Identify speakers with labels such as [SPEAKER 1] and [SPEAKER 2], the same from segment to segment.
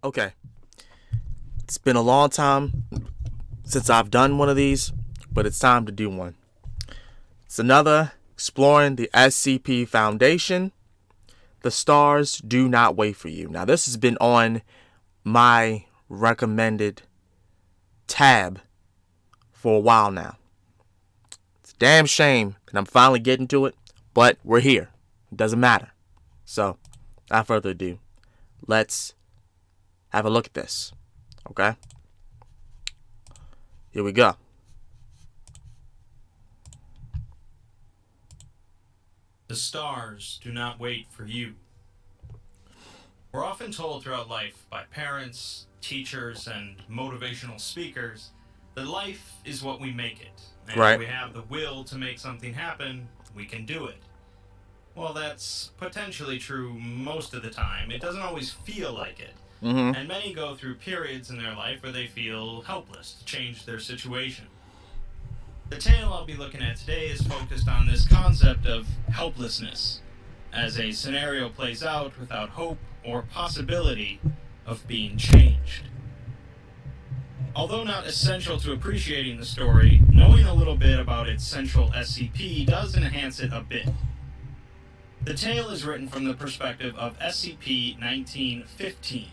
[SPEAKER 1] Okay, it's been a long time since I've done one of these, but it's time to do one. It's another exploring the SCP Foundation. The stars do not wait for you. Now, this has been on my recommended tab for a while now. It's a damn shame that I'm finally getting to it, but we're here. It doesn't matter. So, without further ado, let's have a look at this. Okay? Here we go.
[SPEAKER 2] The stars do not wait for you. We're often told throughout life by parents, teachers, and motivational speakers that life is what we make it. And
[SPEAKER 1] Right.
[SPEAKER 2] if we have the will to make something happen, we can do it. Well, that's potentially true most of the time. It doesn't always feel like it. And many go through periods in their life where they feel helpless to change their situation. The tale I'll be looking at today is focused on this concept of helplessness, as a scenario plays out without hope or possibility of being changed. Although not essential to appreciating the story, knowing a little bit about its central SCP does enhance it a bit. The tale is written from the perspective of SCP-1915,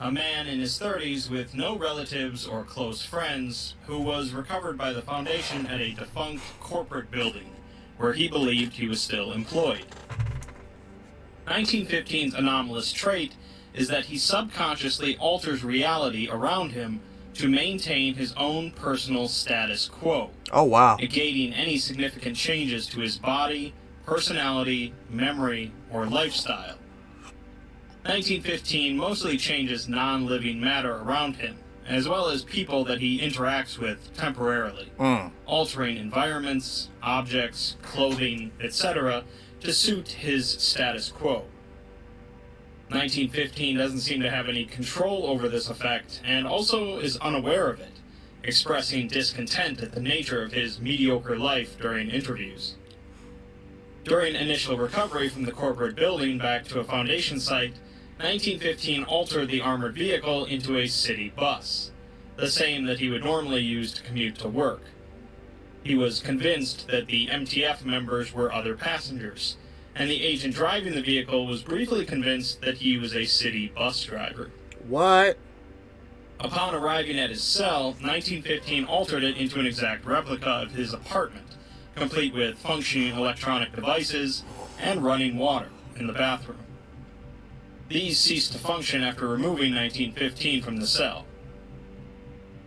[SPEAKER 2] a man in his 30s with no relatives or close friends who was recovered by the Foundation at a defunct corporate building where he believed he was still employed. 1915's anomalous trait is that he subconsciously alters reality around him to maintain his own personal status quo.
[SPEAKER 1] Oh, wow.
[SPEAKER 2] Negating any significant changes to his body, personality, memory, or lifestyle. 1915 mostly changes non-living matter around him, as well as people that he interacts with temporarily, altering environments, objects, clothing, etc. to suit his status quo. 1915 doesn't seem to have any control over this effect, and also is unaware of it, expressing discontent at the nature of his mediocre life during interviews. During initial recovery from the corporate building back to a Foundation site, 1915 altered the armored vehicle into a city bus, the same that he would normally use to commute to work. He was convinced that the MTF members were other passengers, and the agent driving the vehicle was briefly convinced that he was a city bus driver.
[SPEAKER 1] What?
[SPEAKER 2] Upon arriving at his cell, 1915 altered it into an exact replica of his apartment, complete with functioning electronic devices and running water in the bathroom. These ceased to function after removing 1915 from the cell.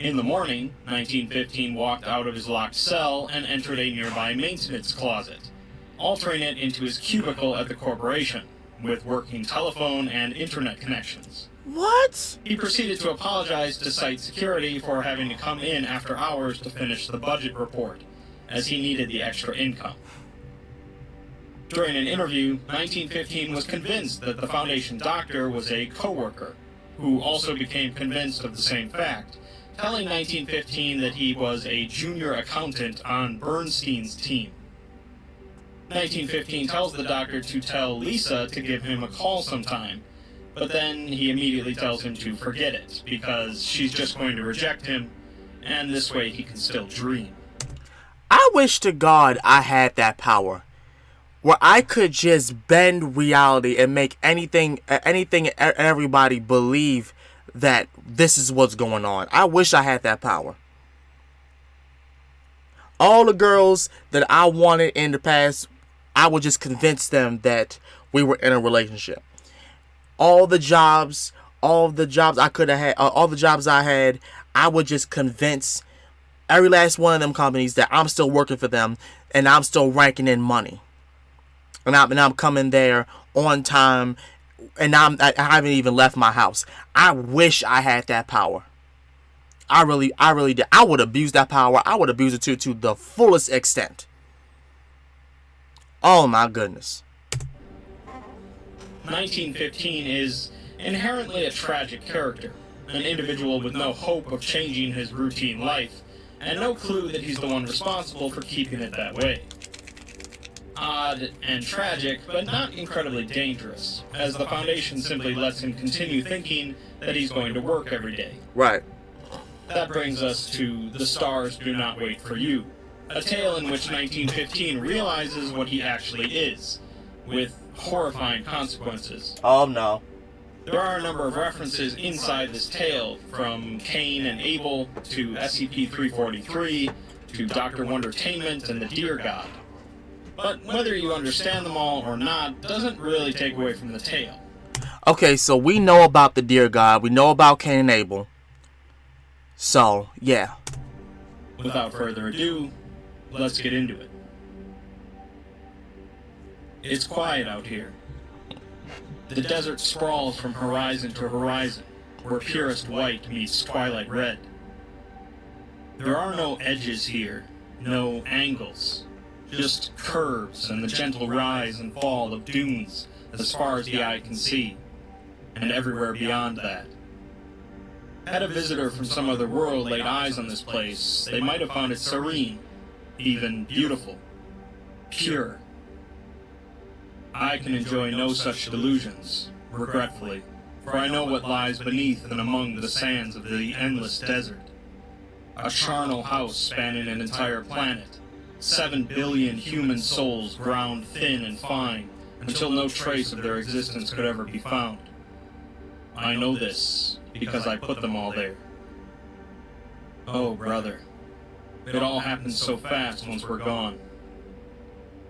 [SPEAKER 2] In the morning, 1915 walked out of his locked cell and entered a nearby maintenance closet, altering it into his cubicle at the corporation, with working telephone and internet connections.
[SPEAKER 1] What?
[SPEAKER 2] He proceeded to apologize to site security for having to come in after hours to finish the budget report, as he needed the extra income. During an interview, 1915 was convinced that the Foundation doctor was a co-worker, who also became convinced of the same fact, telling 1915 that he was a junior accountant on Bernstein's team. 1915 tells the doctor to tell Lisa to give him a call sometime, but then he immediately tells him to forget it, because she's just going to reject him, and this way he can still dream.
[SPEAKER 1] I wish to God I had that power, where I could just bend reality and make anything everybody believe that this is what's going on. I wish I had that power. All the girls that I wanted in the past, I would just convince them that we were in a relationship. All the jobs I could have had, all the jobs I had, I would just convince every last one of them companies that I'm still working for them and I'm still ranking in money. And I'm coming there on time, and I haven't even left my house. I wish I had that power. I really did. I would abuse that power. I would abuse it to the fullest extent. Oh my goodness.
[SPEAKER 2] 1915 is inherently a tragic character, an individual with no hope of changing his routine life, and no clue that he's the one responsible for keeping it that way. odd and tragic, but not incredibly dangerous, as the Foundation simply lets him continue thinking that he's going to work every day.
[SPEAKER 1] Right.
[SPEAKER 2] That brings us to The Stars Do Not Wait for You, a tale in which 1915 realizes what he actually is, with horrifying consequences.
[SPEAKER 1] Oh no.
[SPEAKER 2] There are a number of references inside this tale, from Cain and Abel to SCP-343 to Dr. Wondertainment and the Deer God. But whether you understand them all or not doesn't really take away from the tale.
[SPEAKER 1] Okay, so we know about the Deer God, we know about Cain and Abel. So, yeah.
[SPEAKER 2] Without further ado, let's get into it. It's quiet out here. The desert sprawls from horizon to horizon, where purest white meets twilight red. There are no edges here, no angles, just curves and the gentle rise and fall of dunes as far as the eye can see, and everywhere beyond that. Had a visitor from some other world laid eyes on this place, they might have found it serene, even beautiful, pure. I can enjoy no such delusions, regretfully, for I know what lies beneath and among the sands of the endless desert. A charnel house spanning an entire planet, 7 billion human souls ground thin and fine, until no trace of their existence could ever be found. I know this, because I put them all there. Oh, brother, it all happened so fast once we're gone.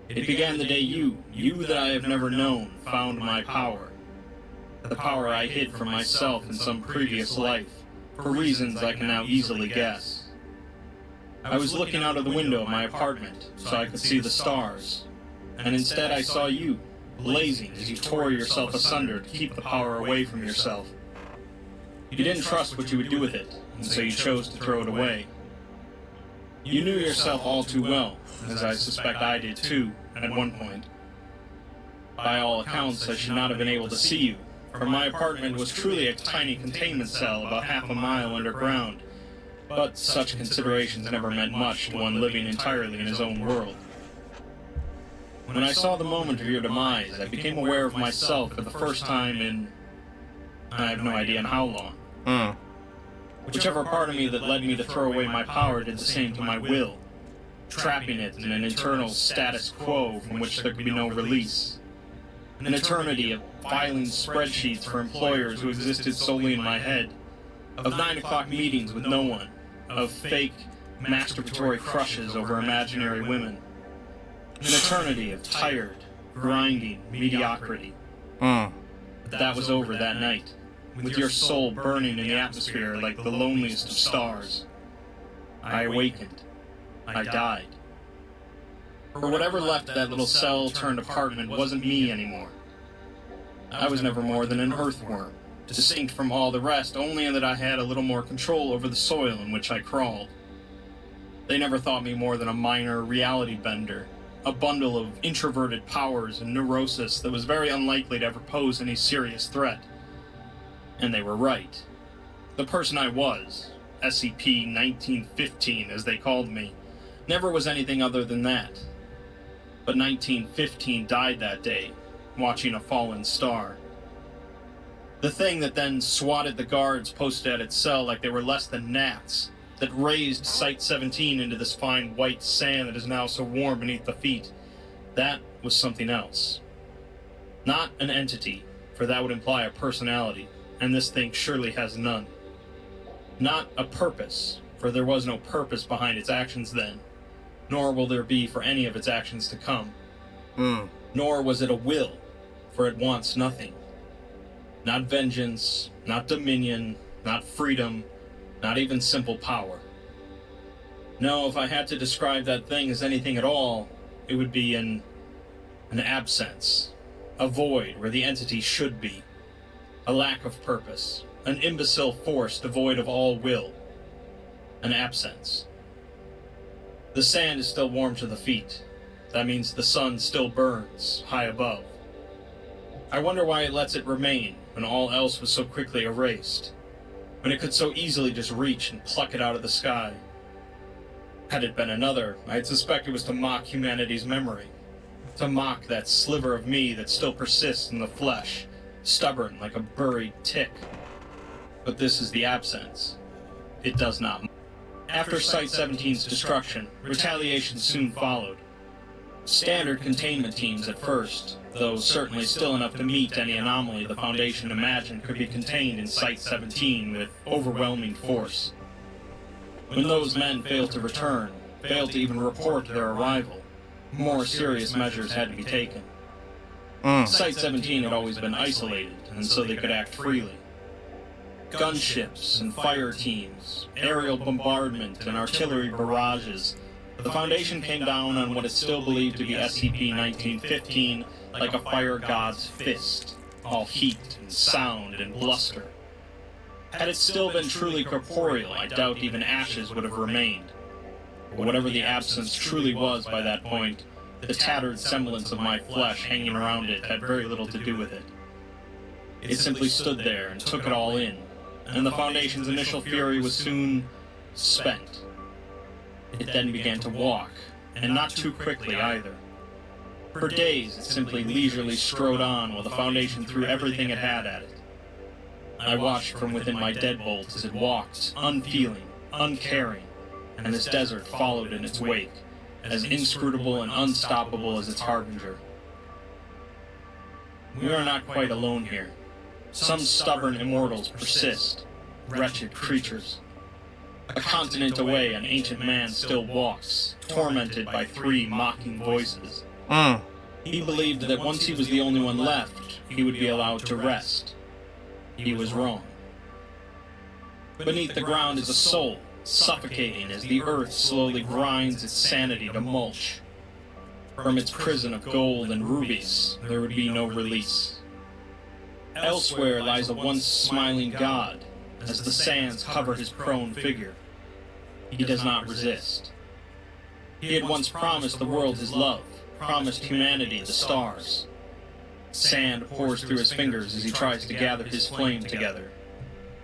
[SPEAKER 2] It began the day you that I have never known, found my power. The power I hid from myself in some previous life, for reasons I can now easily guess. I was looking out of the window of my apartment, so I could see the stars, and instead I saw you, blazing as you tore yourself asunder to keep the power away from yourself. You didn't trust what you would do with it, and so you chose to throw it away. You knew yourself all too well, as I suspect I did too, at one point. By all accounts, I should not have been able to see you, for my apartment was truly a tiny containment cell about half a mile underground, but such considerations never meant much to one living entirely in his own world. When I saw the moment of your demise, I became aware of myself for the first time in... I have no idea in how long. Whichever part of me that led me to throw away my power did the same to my will, trapping it in an internal status quo from which there could be no release. An eternity of filing spreadsheets for employers who existed solely in my head, of 9 o'clock meetings with no one, of fake, masturbatory crushes over imaginary women. An eternity of tired, grinding mediocrity. But that was over that night, with your soul burning in the atmosphere like the loneliest of stars. I awakened. I died. For whatever left that little cell-turned-apartment wasn't me anymore. I was never more than an earthworm, distinct from all the rest, only in that I had a little more control over the soil in which I crawled. They never thought me more than a minor reality bender, a bundle of introverted powers and neurosis that was very unlikely to ever pose any serious threat. And they were right. The person I was, SCP-1915 as they called me, never was anything other than that. But 1915 died that day, watching a fallen star. The thing that then swatted the guards posted at its cell like they were less than gnats, that raised Site-17 into this fine white sand that is now so warm beneath the feet, that was something else. Not an entity, for that would imply a personality, and this thing surely has none. Not a purpose, for there was no purpose behind its actions then, nor will there be for any of its actions to come. Nor was it a will, for it wants nothing. Not vengeance, not dominion, not freedom, not even simple power. No, if I had to describe that thing as anything at all, it would be an absence, a void where the entity should be, a lack of purpose, an imbecile force devoid of all will, an absence. The sand is still warm to the feet. That means the sun still burns, high above. I wonder why it lets it remain when all else was so quickly erased, when it could so easily just reach and pluck it out of the sky. Had it been another, I'd suspect it was to mock humanity's memory. to mock that sliver of me that still persists in the flesh, stubborn like a buried tick. But this is the absence. It does not. After Site-17's destruction, retaliation soon followed. Standard containment teams at first, though certainly still enough to meet any anomaly the Foundation imagined could be contained in Site-17 with overwhelming force. When those men failed to return, failed to even report their arrival, more serious measures had to be taken. Site-17 had always been isolated, and so they could act freely. Gunships and fire teams, aerial bombardment and artillery barrages. The Foundation came down on what is still believed to be SCP-1915 like a fire god's fist, all heat and sound and bluster. Had it still been truly corporeal, I doubt even ashes would have remained. But whatever the absence truly was by that point, the tattered semblance of my flesh hanging around it had very little to do with it. It simply stood there and took it all in, and the Foundation's initial fury was soon spent. It then began to walk, and not too quickly either. For days it simply leisurely strode on while the Foundation threw everything it had at it. I watched from within my deadbolt as it walked, unfeeling, uncaring, and this desert followed in its wake, as inscrutable and unstoppable as its harbinger. We are not quite alone here. Some stubborn immortals persist, wretched creatures. A continent away, an ancient man still walks, tormented by 3 mocking voices. He believed that once he was the only one left, he would be allowed to rest. He was wrong. Beneath the ground is a soul, suffocating as the earth slowly grinds its sanity to mulch. From its prison of gold and rubies, there would be no release. Elsewhere lies a once smiling god, as the sands cover his prone figure. He does not resist. He had once promised the world his love, promised humanity the stars. Sand pours through his fingers as he tries to gather his flame together.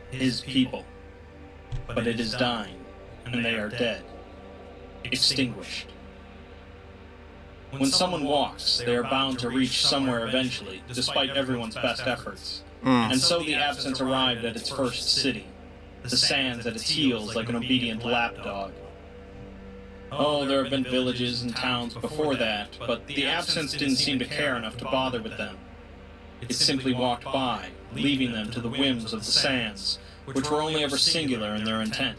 [SPEAKER 2] His people. But it is dying, and they are dead. Extinguished. When someone walks, they are bound to reach somewhere eventually, despite everyone's best efforts. And so the absence arrived at its first city, the sands at its heels like an obedient lapdog. Oh, there have been villages and towns before that, but the absence didn't seem to care enough to bother with them. It simply walked by, leaving them to the whims of the sands, which were only ever singular in their intent.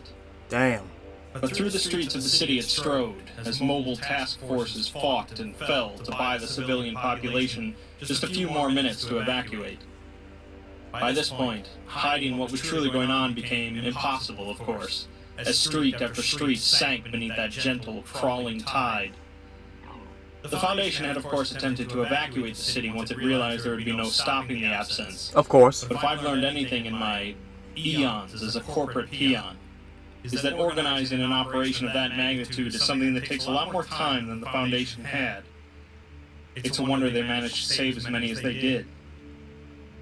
[SPEAKER 1] Damn.
[SPEAKER 2] But through the streets of the city it strode, as mobile task forces fought and fell to buy the civilian population just a few more minutes to evacuate. By this point, hiding what was truly going on became impossible, of course, as street after street sank beneath that gentle, crawling tide. The Foundation had, of course, attempted to evacuate the city once it realized there would be no stopping the absence.
[SPEAKER 1] Of course.
[SPEAKER 2] But if I've learned anything in my eons as a corporate peon, is that organizing an operation of that magnitude is something that takes a lot more time than the Foundation had. It's a wonder they managed to save as many as they did.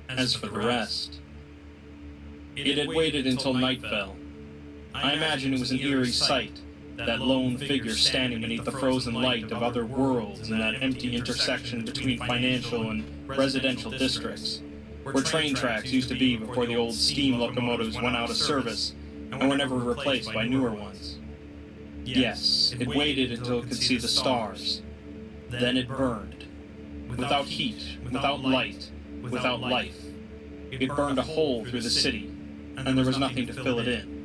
[SPEAKER 2] As for the rest, it had waited until night fell. I imagine it was an eerie sight, that lone figure standing beneath the frozen light of other worlds in that empty intersection between financial and residential districts, where train tracks used to be before the old steam locomotives went out of service and were never replaced by newer ones. Yes, it waited until it could see the stars. Then it burned. Without heat, without light, without life. It burned a hole through the city, and there was nothing to fill it in.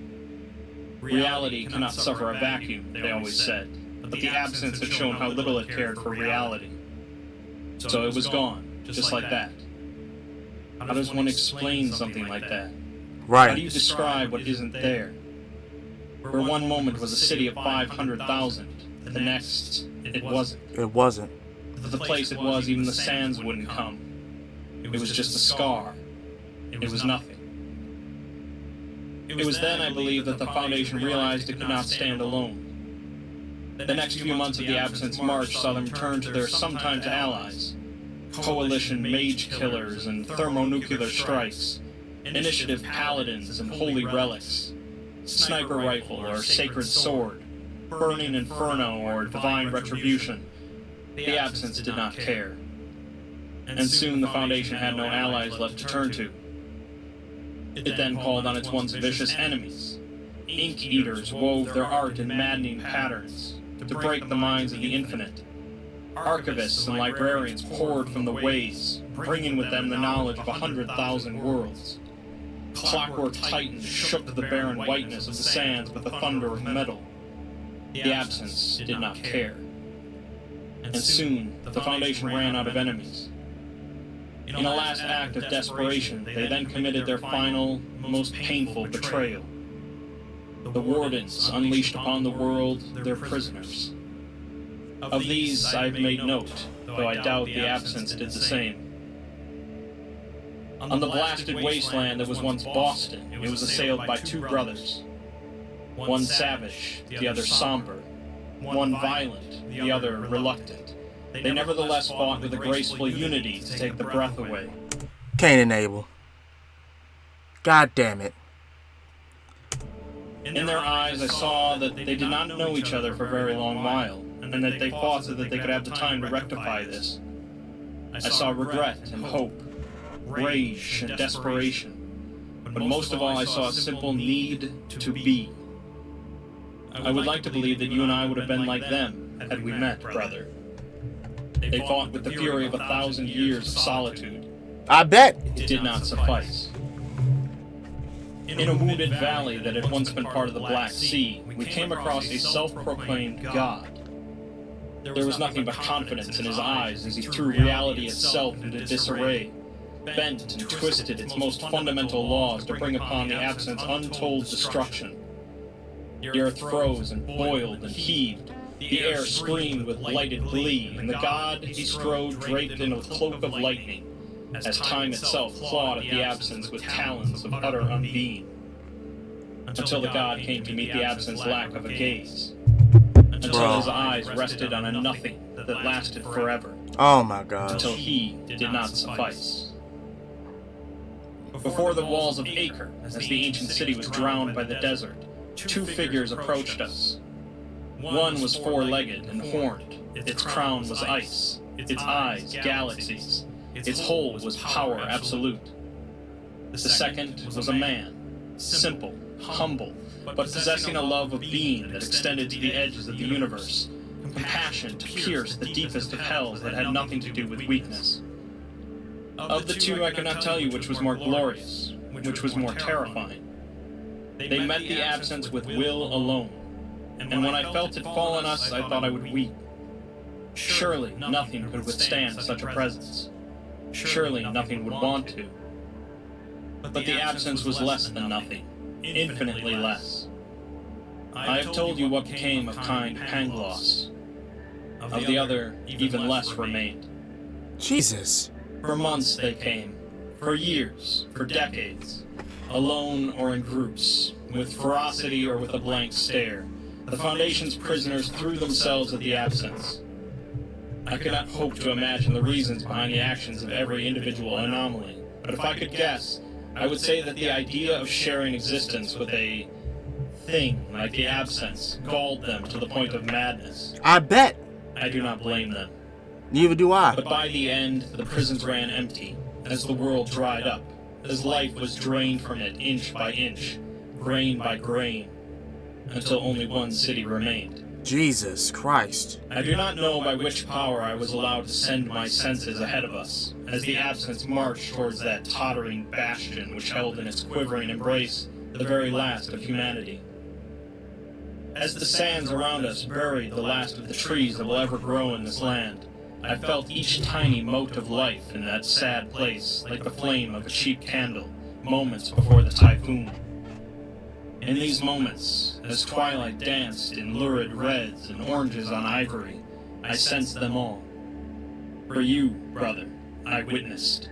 [SPEAKER 2] Reality cannot suffer a vacuum, they always said, but the absence had shown how little it cared for reality. So it was gone, just like that. How does one explain something like that?
[SPEAKER 1] Right.
[SPEAKER 2] How do you describe what isn't there? Where one moment was a city of 500,000, the next, it wasn't.
[SPEAKER 1] It wasn't.
[SPEAKER 2] The place it was, even the sands wouldn't come. It was just a scar. It was nothing. It was then, I believe, that the Foundation realized it could not stand alone. The next few months of the Absence March saw them turn to their sometimes allies, coalition mage killers and thermonuclear strikes, initiative paladins and holy relics, sniper rifle or sacred sword, burning inferno or divine retribution,
[SPEAKER 3] The absence did not care. And soon the Foundation had no allies left to turn to. It then called on its once vicious enemies. Ink Eaters wove their art in maddening patterns to break the minds of the infinite. Archivists and librarians poured from the ways, bringing with them the knowledge of 100,000 worlds. Clockwork titans shook the barren whiteness of the sands with the thunder of metal. The absence did not care. And soon, the Foundation ran out of enemies. In a last act of desperation, they then committed their final, most painful betrayal. The Wardens unleashed upon the world their prisoners. Of these I've made note, though I doubt the absence did the same. On the blasted wasteland that was once Boston, it was assailed by two brothers. One savage, the other somber. One violent, the other reluctant. They nevertheless fought with a graceful unity to take the breath away.
[SPEAKER 1] Cain and Abel. God damn it.
[SPEAKER 3] In their eyes I saw that they did not know each other for a very long while, and that they fought so that they could have the time to rectify this. I saw regret and hope, rage and desperation, but most of all I saw a simple need to be. I would like to believe that you and I would have been like them had we met, brother. They fought with the fury of 1,000 years of solitude.
[SPEAKER 1] I bet.
[SPEAKER 3] It did not suffice. In a wounded valley that had once been part of the Black Sea, we came across a self-proclaimed god. There was nothing but confidence in his eyes as he threw reality itself into disarray, bent and twisted its most fundamental laws to bring upon the absence untold destruction. The earth froze and boiled and heaved, the air screamed with lighted glee, and the god he strode draped in a cloak of lightning, as time itself clawed at the absence with talons of utter unbeing, until the god came to meet the absence's lack of a gaze, until his eyes rested on a nothing that lasted forever.
[SPEAKER 1] Oh my gosh.
[SPEAKER 3] Until he did not suffice. Before the walls of Acre, as the ancient city was drowned by the desert, two figures approached us. One was four-legged and horned, its crown was ice, its eyes galaxies, its whole was power absolute. The second was a man, simple, humble, but possessing a love of being that extended to the edges of the universe, compassion to pierce the deepest of hells that had nothing to do with weakness. Of the two, I could not tell you which was more glorious, which was more terrifying. They met the absence with will alone, and when I felt it fall on us, I thought I would weep. Surely nothing could withstand such a presence. Surely nothing would want to. But the absence was less than nothing, infinitely less. I have told you what became of kind Pangloss. Of the other, even less remained.
[SPEAKER 1] Jesus.
[SPEAKER 3] For months they came, for years, for decades, alone or in groups, with ferocity or with a blank stare. The Foundation's prisoners threw themselves at the absence. I could not hope to imagine the reasons behind the actions of every individual anomaly, but if I could guess, I would say that the idea of sharing existence with a thing like the absence galled them to the point of madness.
[SPEAKER 1] I bet.
[SPEAKER 3] I do not blame them.
[SPEAKER 1] Neither do I.
[SPEAKER 3] But by the end, the prisons ran empty, as the world dried up, as life was drained from it inch by inch, grain by grain, until only one city remained.
[SPEAKER 1] Jesus Christ.
[SPEAKER 3] I do not know by which power I was allowed to send my senses ahead of us, as the absence marched towards that tottering bastion which held in its quivering embrace the very last of humanity. As the sands around us buried the last of the trees that will ever grow in this land, I felt each tiny mote of life in that sad place like the flame of a cheap candle, moments before the typhoon. In these moments, as twilight danced in lurid reds and oranges on ivory, I sensed them all. For you, brother, I witnessed.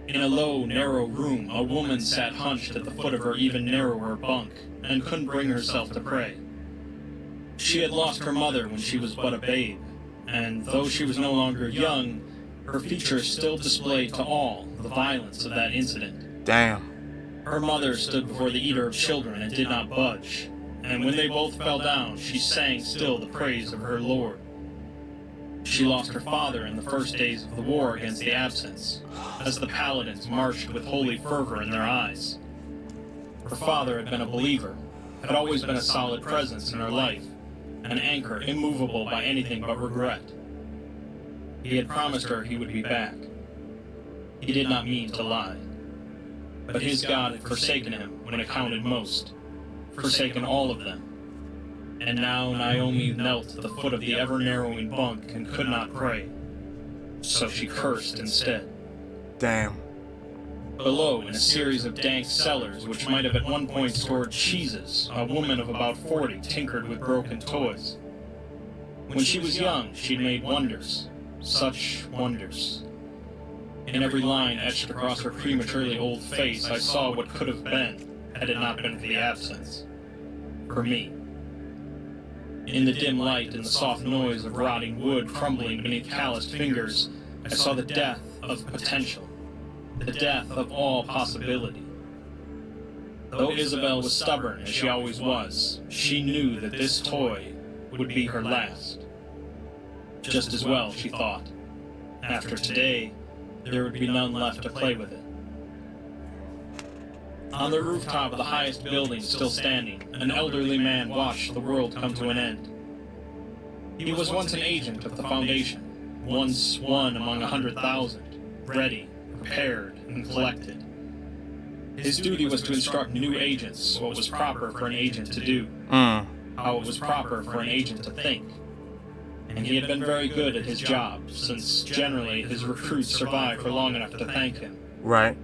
[SPEAKER 3] In a low, narrow room, a woman sat hunched at the foot of her even narrower bunk, and couldn't bring herself to pray. She had lost her mother when she was but a babe, and though she was no longer young, her features still displayed to all the violence of that incident.
[SPEAKER 1] Damn.
[SPEAKER 3] Her mother stood before the eater of children and did not budge, and when they both fell down, she sang still the praise of her Lord. She lost her father in the first days of the war against the Absence, as the Paladins marched with holy fervor in their eyes. Her father had been a believer, had always been a solid presence in her life, an anchor immovable by anything but regret. He had promised her he would be back. He did not mean to lie. But his God had forsaken him when it counted most, forsaken all of them. And now Naomi knelt at the foot of the ever-narrowing bunk and could not pray. So she cursed instead.
[SPEAKER 1] Damn.
[SPEAKER 3] Below, in a series of dank cellars which might have at one point stored cheeses, a woman of about 40 tinkered with broken toys. When she was young, she'd made wonders. Such wonders. In every line etched across her prematurely old face, I saw what could have been, had it not been for the Absence. For me. In the dim light and the soft noise of rotting wood crumbling beneath calloused fingers, I saw the death of potential. The death of all possibility. Though Isabel was stubborn, as she always was, she knew that this toy would be her last. Just as well, she thought. After today, there would be none left to play with it. On the rooftop of the highest building still standing, an elderly man watched the world come to an end. He was once an agent of the Foundation, once one among 100,000, ready, prepared, and collected. His duty was to instruct new agents what was proper for an agent to do, how it was proper for an agent to think. And he had been very good at his job, since generally his recruits survived for long enough to thank him.
[SPEAKER 1] Right.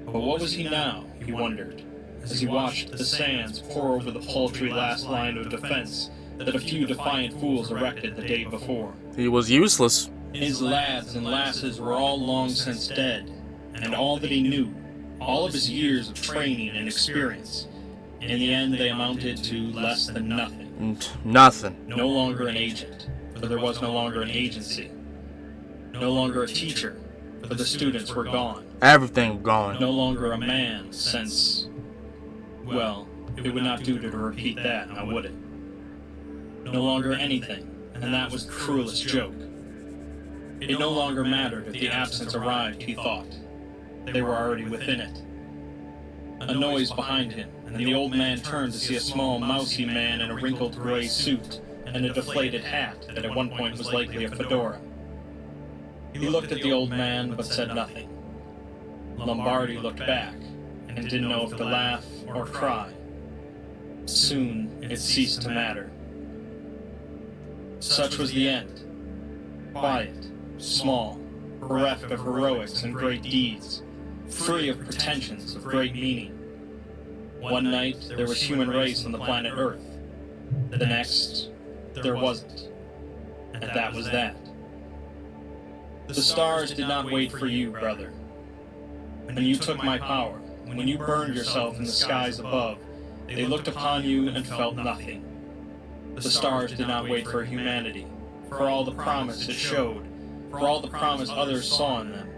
[SPEAKER 3] But what was he now, he wondered, as he watched the sands pour over the paltry last line of defense that a few defiant fools erected the day before.
[SPEAKER 1] He was useless.
[SPEAKER 3] His lads and lasses were all long since dead, and all that he knew, all of his years of training and experience, in the end they amounted to less than nothing.
[SPEAKER 1] Nothing.
[SPEAKER 3] No longer an agent, for there was no longer an agency. No longer a teacher, for the students were gone.
[SPEAKER 1] Everything gone.
[SPEAKER 3] No longer a man, since... well, it would not do to repeat that, now would it? No longer anything, and that was the cruelest joke. It no longer mattered if the Absence arrived, he thought. They were already within it. A noise behind him, and the old man turned to see a small, mousy man in a wrinkled gray suit and a deflated hat that at one point was likely a fedora. He looked at the old man, but said nothing. Lombardi looked back, and didn't know if to laugh or cry. Soon, it ceased to matter. Such was the end. Quiet, small, bereft of heroics and great deeds, free of pretensions of great meaning. One night, there was human race on the planet Earth. The next, there wasn't. And that was that. The stars did not wait for you, brother. When you took my power, when you burned yourself in the skies above, they looked upon you and felt nothing. The stars did not wait for humanity, for all the promise it showed, for all the promise others saw in them.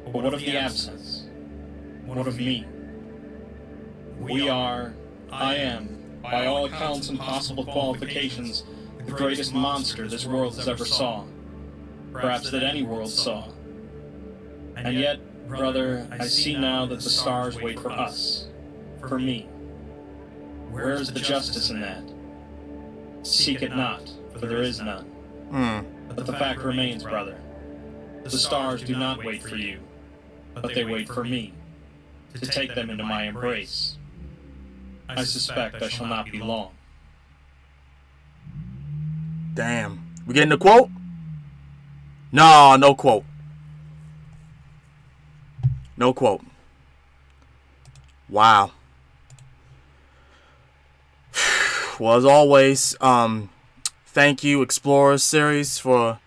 [SPEAKER 3] But what of the Absence? What of me? I am, by all accounts and possible qualifications, the greatest monster this world has ever saw. Perhaps that any world saw. And yet, brother, I see now that the stars wait for us, for me. Where is the justice in that? Seek it not, for there is none. But the fact remains, brother. The stars do not wait for you, but they wait for me, to take them into my embrace. I suspect I shall not be long.
[SPEAKER 1] Damn. We getting the quote? No, no quote. No quote. Wow. Well, as always, thank you, Explorers series, for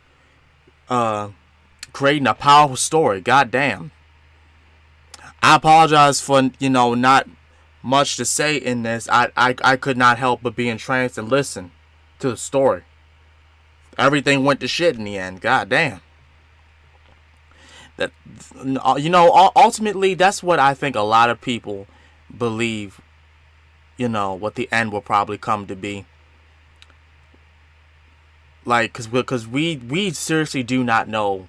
[SPEAKER 1] creating a powerful story. God damn. I apologize for, not much to say in this. I could not help but be entranced and listen to the story. Everything went to shit in the end. God damn. That, ultimately, that's what I think a lot of people believe, what the end will probably come to be. Like, because we seriously do not know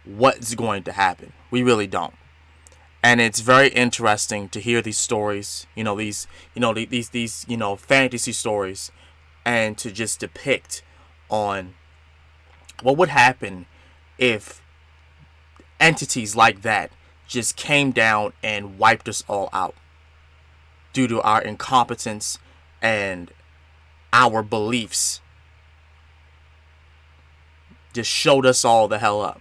[SPEAKER 1] what's going to happen. We really don't. And it's very interesting to hear these stories, these fantasy stories, and to just depict on what would happen if entities like that just came down and wiped us all out due to our incompetence and our beliefs. Just showed us all the hell up.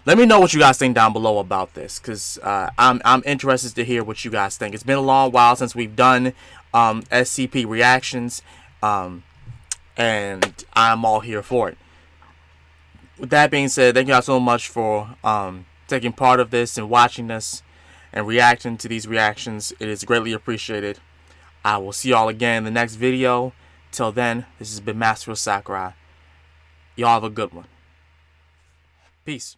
[SPEAKER 1] Let me know what you guys think down below about this, because I'm interested to hear what you guys think. It's been a long while since we've done SCP reactions, and I'm all here for it. With that being said, thank you guys so much for taking part of this and watching this and reacting to these reactions. It is greatly appreciated. I will see y'all again in the next video. Till then, this has been Master Sakurai. Y'all have a good one. Peace.